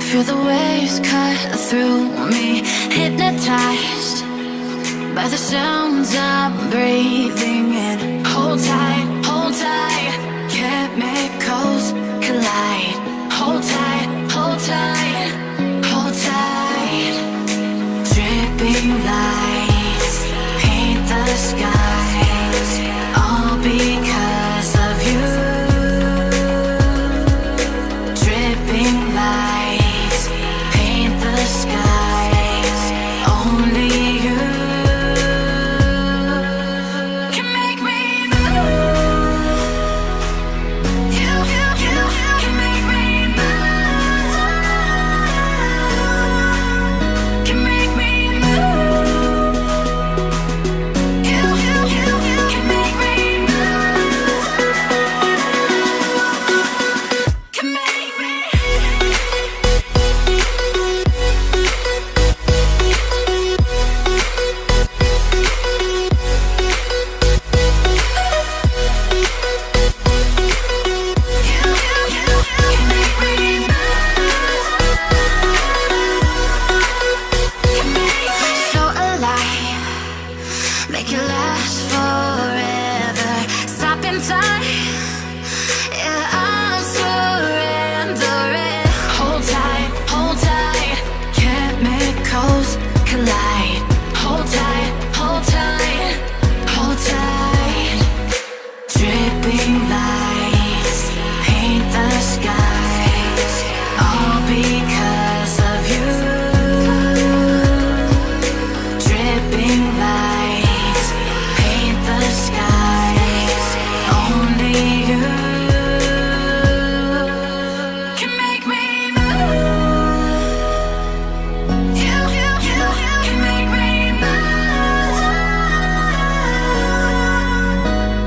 Feel the waves cut through me, hypnotized by the sounds I'm breathing in. Hold tight, chemicals collide. Hold tight, hold tight, hold tight. Dripping lights paint the skies, all because of you. Dripping lights paint the skies, only you can make me move. You can make me move. Can make me move. You can make me move. Can make me. So alive, make it last forever. Stop in time, yeah, I'm surrendering. Hold tight, chemicals collide. Hold tight, hold tight, hold tight. Dripping lights paint the skies, all because of you. Dripping lights paint the skies, only you can make me move. You can make me move.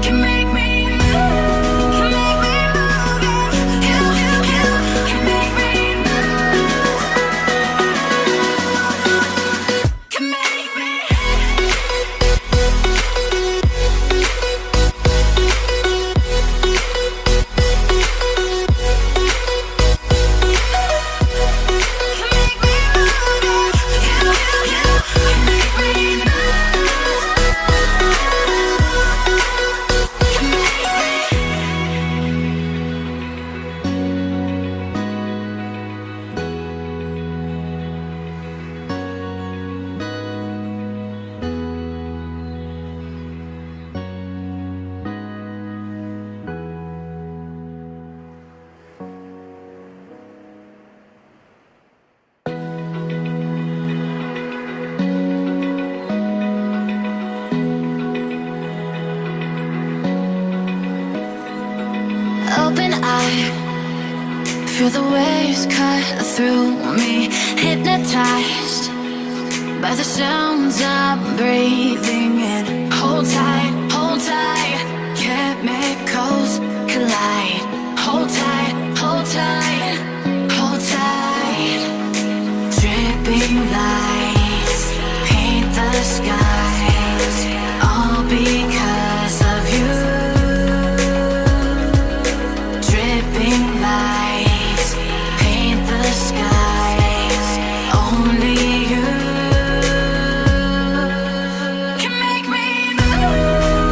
Can make me move. Can make me move. You can make me move. Can make me. Open eye, feel the waves cut through me, hypnotized by the sounds I'm breathing in. Hold tight, chemicals collide. Hold tight, hold tight. Dripping lights paint the skies, all because of you. Dripping lights paint the skies, only you can make me move.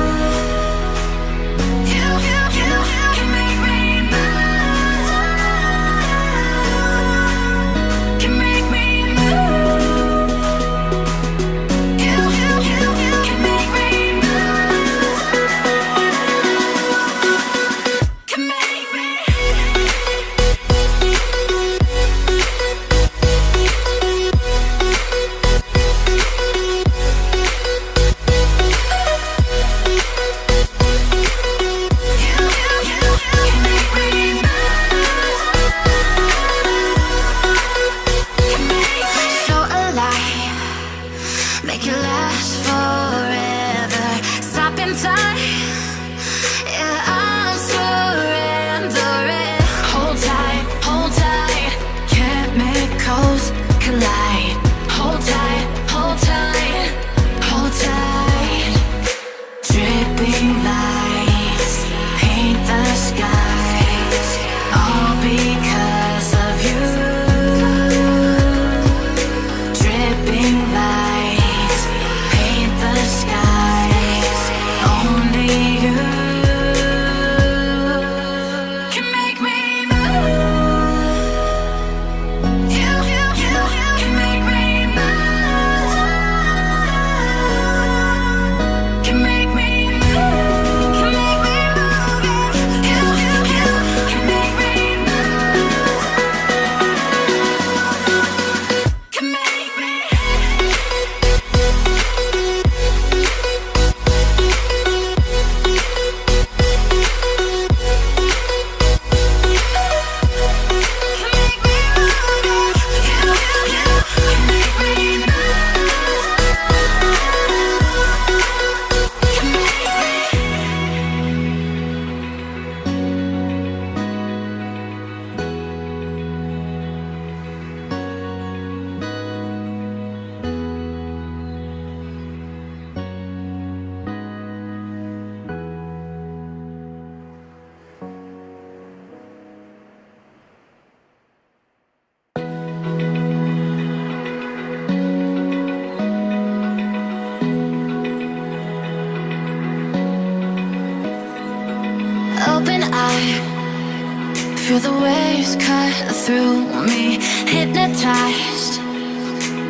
high. Feel the waves cut through me, hypnotized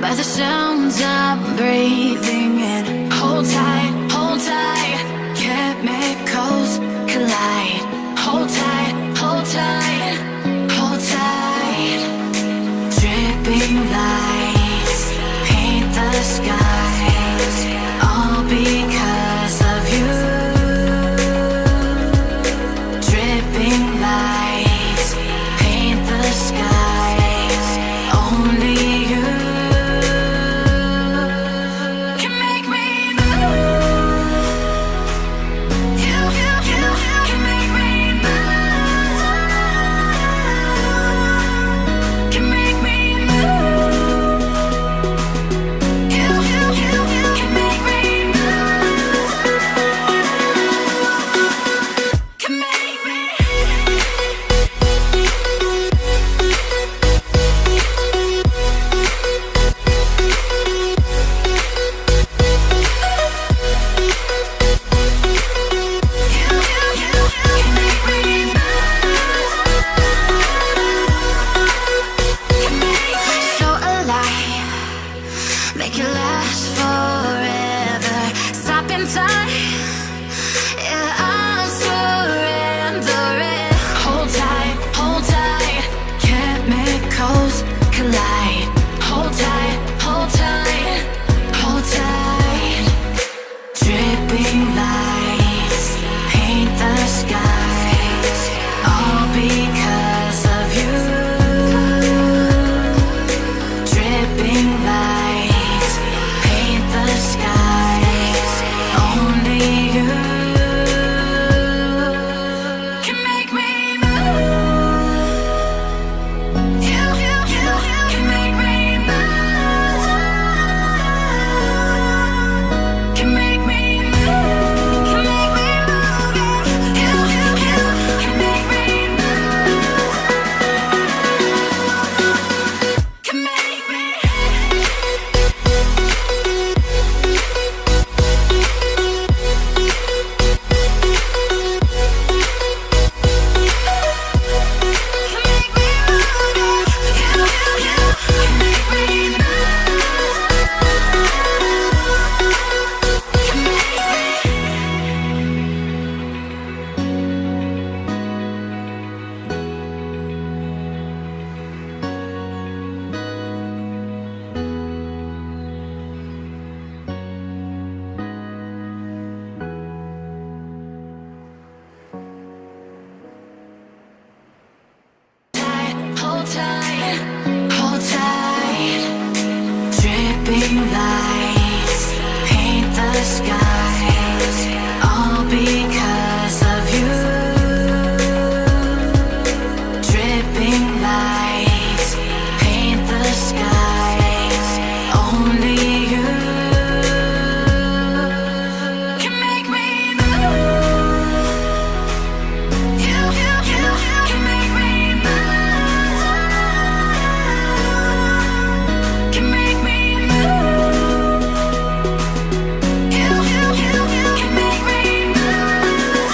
by the sounds I'm breathing in. Hold tight, hold tight. Chemicals collide. Hold tight, hold tight, hold tight. Dripping lights paint the skies, all because of you. Dripping lights paint the skies, only you can make me move. You can make me move. Can make me move. You can make me move. Can make me. So alive, make it last forever. Stop in time, yeah, I'm surrendering. Hold tight, chemicals collide. Hold tight, hold tight, hold tight. Dripping lights paint the skies, all because of you. Dripping lights paint the skies, only you can make me move. You can make me move. Can make me move. Can make me move. You can make me move. Can make me. Hold tight, hold tight. Dripping lights paint the skies, all because of you. Dripping lights paint the skies, only you can make me move. You can make me move. Can make me move. You can make me move.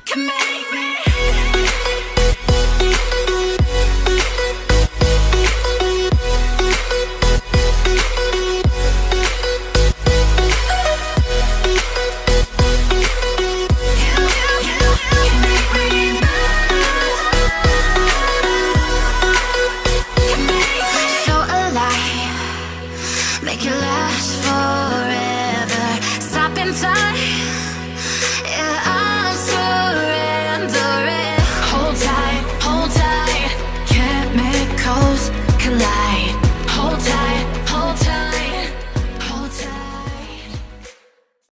Can make me. So alive, make it last forever. Stop in time,